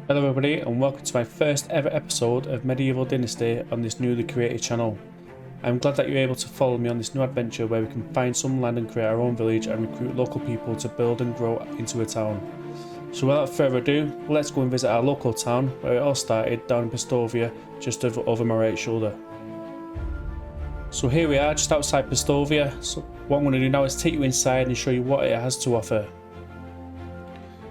Hello everybody and welcome to my first ever episode of Medieval Dynasty on this newly created channel. I'm glad that you're able to follow me on this new adventure where we can find some land and create our own village and recruit local people to build and grow into a town. So without further ado, let's go and visit our local town where it all started down in Pistovia, just over my right shoulder. So here we are just outside Pistovia. So what I'm going to do now is take you inside and show you what it has to offer.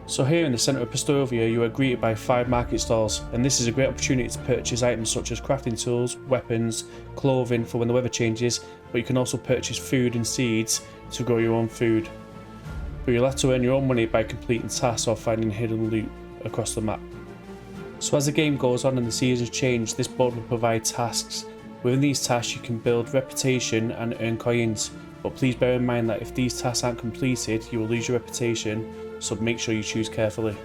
So here in the centre of Pistovia you are greeted by 5 market stalls, and this is a great opportunity to purchase items such as crafting tools, weapons, clothing for when the weather changes, but you can also purchase food and seeds to grow your own food. But you'll have to earn your own money by completing tasks or finding hidden loot across the map. So as the game goes on and the seasons change, this board will provide tasks. Within these tasks you can build reputation and earn coins, but please bear in mind that if these tasks aren't completed you will lose your reputation, so make sure you choose carefully.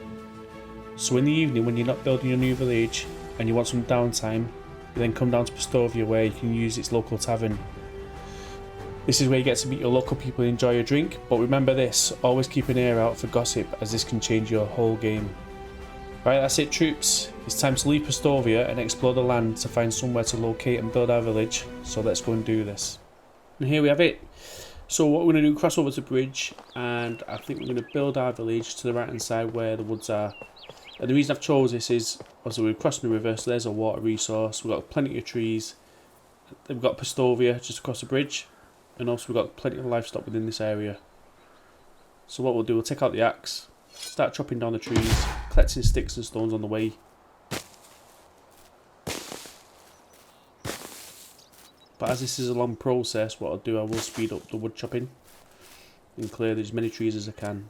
So in the evening when you're not building your new village and you want some downtime, you then come down to Pistovia where you can use its local tavern. This is where you get to meet your local people and enjoy a drink, but remember this, always keep an ear out for gossip as this can change your whole game. Right, that's it troops, it's time to leave Pistovia and explore the land to find somewhere to locate and build our village, so let's go and do this. And here we have it. So what we're going to do, cross over to the bridge, and I think we're going to build our village to the right hand side where the woods are. And the reason I've chose this is, obviously we're crossing the river, so there's a water resource, we've got plenty of trees, we've got Pistovia just across the bridge, and also we've got plenty of livestock within this area. So what we'll do, we'll take out the axe, start chopping down the trees, collecting sticks and stones on the way. But as this is a long process, what I'll do, I will speed up the wood chopping and clear as many trees as I can.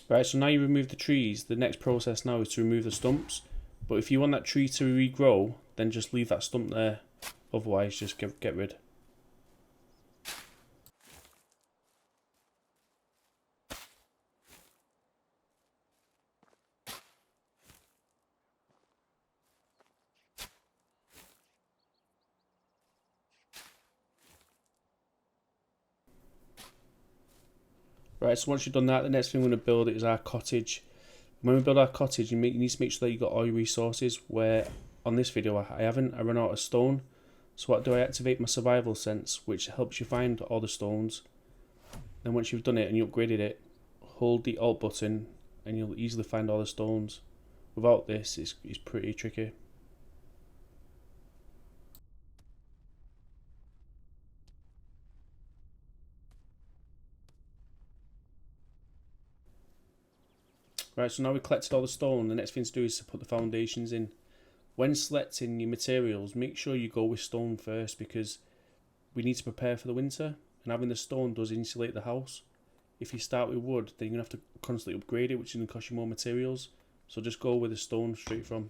Right, so now you remove the trees, the next process now is to remove the stumps. But if you want that tree to regrow, then just leave that stump there. Otherwise, just get rid. Right, so once you've done that, the next thing we're going to build is our cottage. When we build our cottage, you need to make sure that you've got all your resources, where on this video I haven't. I run out of stone. So what do I activate my survival sense, which helps you find all the stones. Then once you've done it and you upgraded it, hold the Alt button and you'll easily find all the stones. Without this, it's pretty tricky. Right, so now we've collected all the stone, the next thing to do is to put the foundations in. When selecting your materials, make sure you go with stone first because we need to prepare for the winter, and having the stone does insulate the house. If you start with wood, then you're going to have to constantly upgrade it, which is going to cost you more materials. So just go with the stone straight from.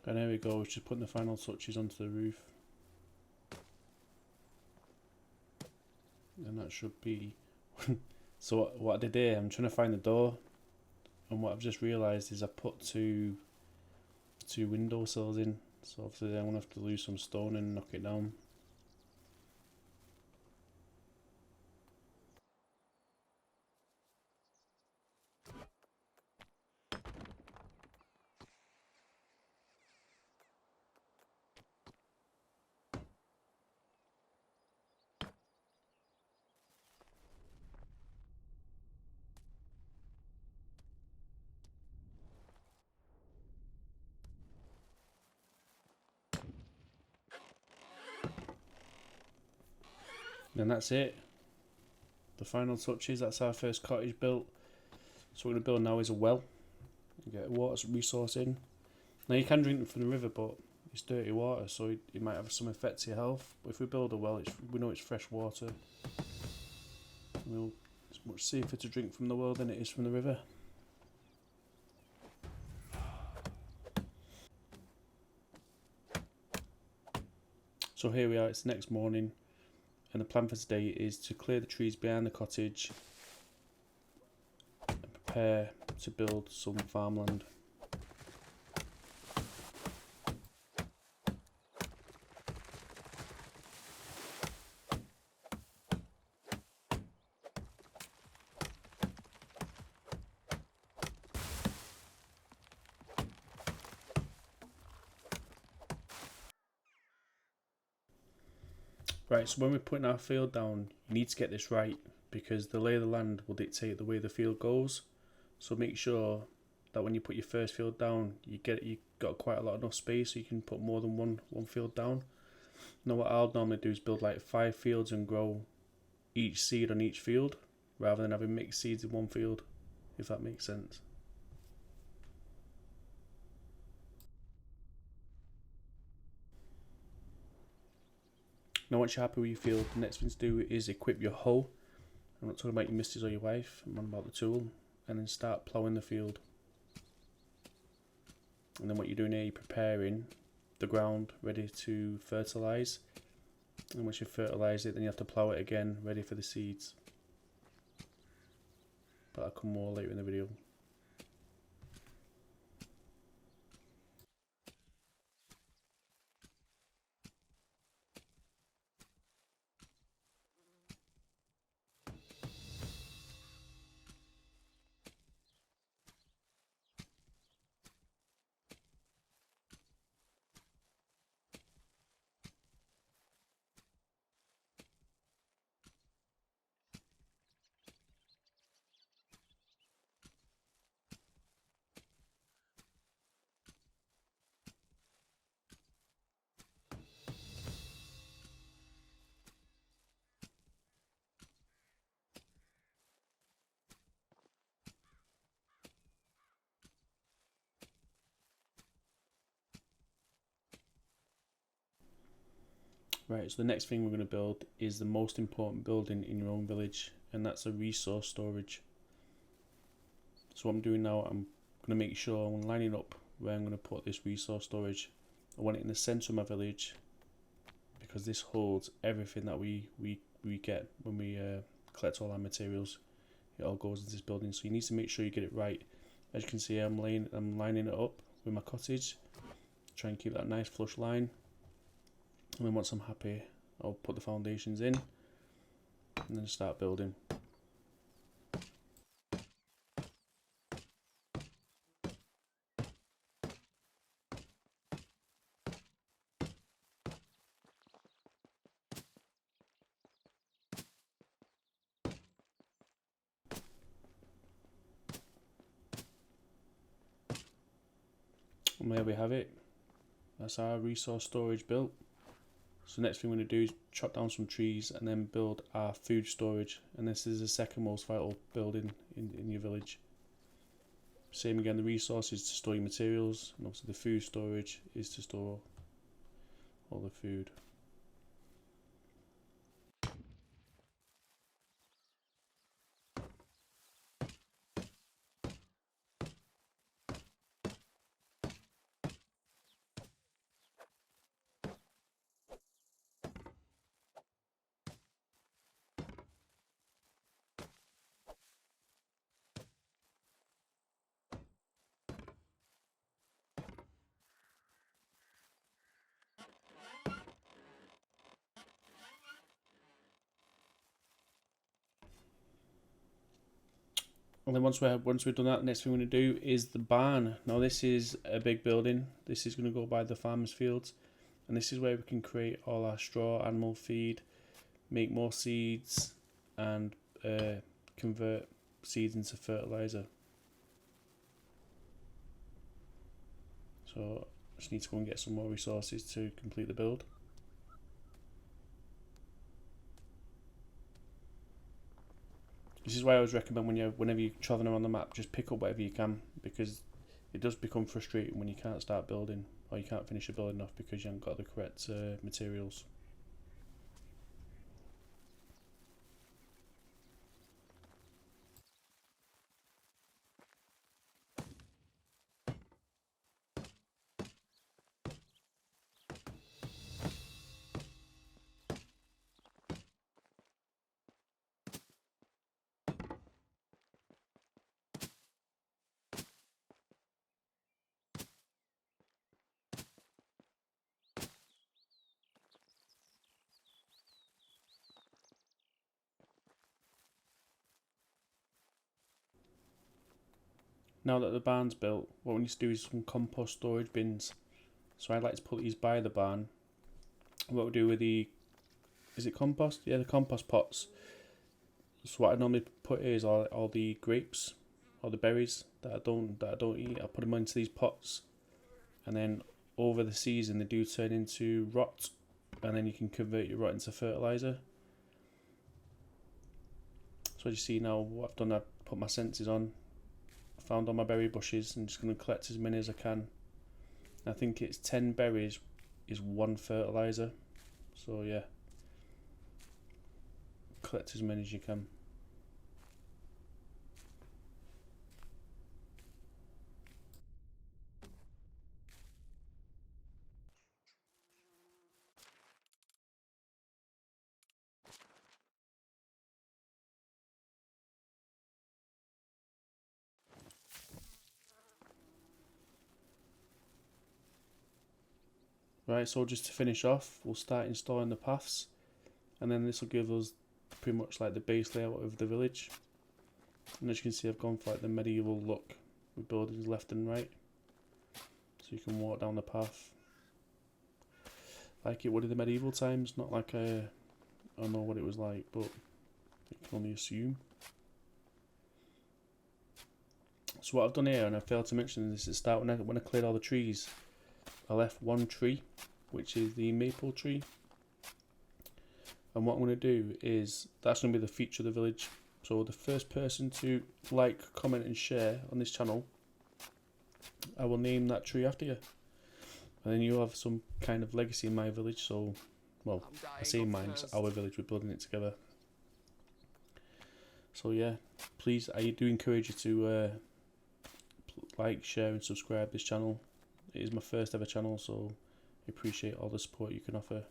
And there we go, we're just putting the final touches onto the roof. And that should be... So what I did here, I'm trying to find the door. And what I've just realised is I put two windowsills in. So obviously I'm going to have to lose some stone and knock it down. And that's it. The final touches, that's our first cottage built. So what we're going to build now is a well. You get a water resource in. Now you can drink from the river, but it's dirty water, so it might have some effect to your health. But if we build a well, we know it's fresh water. It's much safer to drink from the well than it is from the river. So here we are, it's the next morning, and the plan for today is to clear the trees behind the cottage and prepare to build some farmland. Right, so when we're putting our field down, you need to get this right, because the lay of the land will dictate the way the field goes. So make sure that when you put your first field down, you got quite a lot enough space so you can put more than one field down. Now what I'll normally do is build like 5 fields and grow each seed on each field, rather than having mixed seeds in one field, if that makes sense. Now once you're happy with your field, the next thing to do is equip your hoe. I'm not talking about your missus or your wife, I'm on about the tool. And then start ploughing the field. And then what you're doing here, you're preparing the ground ready to fertilise. And once you fertilise it, then you have to plough it again, ready for the seeds. But I'll come more later in the video. Right, so the next thing we're going to build is the most important building in your own village, and that's a resource storage. So what I'm doing now, I'm going to make sure I'm lining up where I'm going to put this resource storage. I want it in the centre of my village, because this holds everything that we get when we collect all our materials. It all goes into this building, so you need to make sure you get it right. As you can see, I'm lining it up with my cottage. Try and keep that nice flush line. And then once I'm happy, I'll put the foundations in and then start building. And there we have it. That's our resource storage built. So next thing we're going to do is chop down some trees and then build our food storage. And this is the second most vital building in your village. Same again, the resources to store your materials, and obviously the food storage is to store all the food. And then once we've done that, the next thing we're going to do is the barn. Now this is a big building. This is going to go by the farmer's fields, and this is where we can create all our straw, animal feed, make more seeds, and convert seeds into fertilizer. So I just need to go and get some more resources to complete the build. This is why I always recommend whenever you're travelling around the map, just pick up whatever you can, because it does become frustrating when you can't start building, or you can't finish a building off because you haven't got the correct materials. Now that the barn's built, what we need to do is some compost storage bins. So I'd like to put these by the barn. What we do with is it compost? Yeah, the compost pots. So what I normally put is all the grapes, all the berries that I don't eat. I put them into these pots, and then over the season they do turn into rot, and then you can convert your rot into fertilizer. So as you see now, what I've done, I've put my sensors on. Found all my berry bushes. I'm just going to collect as many as I can. I think it's 10 berries is 1 fertilizer. So yeah, collect as many as you can. Right, so just to finish off, we'll start installing the paths, and then this will give us pretty much like the base layout of the village. And as you can see, I've gone for like the medieval look with buildings left and right, so you can walk down the path like it would in the medieval times. Not like I don't know what it was like, but you can only assume. So what I've done here, and I failed to mention this at the start, when I cleared all the trees, I left one tree, which is the maple tree. And what I'm going to do is, that's going to be the feature of the village. So the first person to like, comment and share on this channel, I will name that tree after you. And then you'll have some kind of legacy in my village. So, well, I say mine, it's our village, we're building it together. So yeah, please, I do encourage you to like, share and subscribe this channel. It is my first ever channel, so I appreciate all the support you can offer.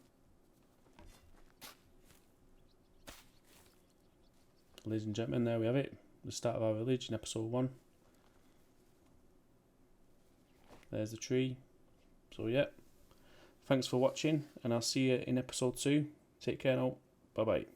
Ladies and gentlemen, there we have it. The start of our village in episode 1. There's the tree. So yeah, thanks for watching, and I'll see you in episode 2. Take care now. Bye bye.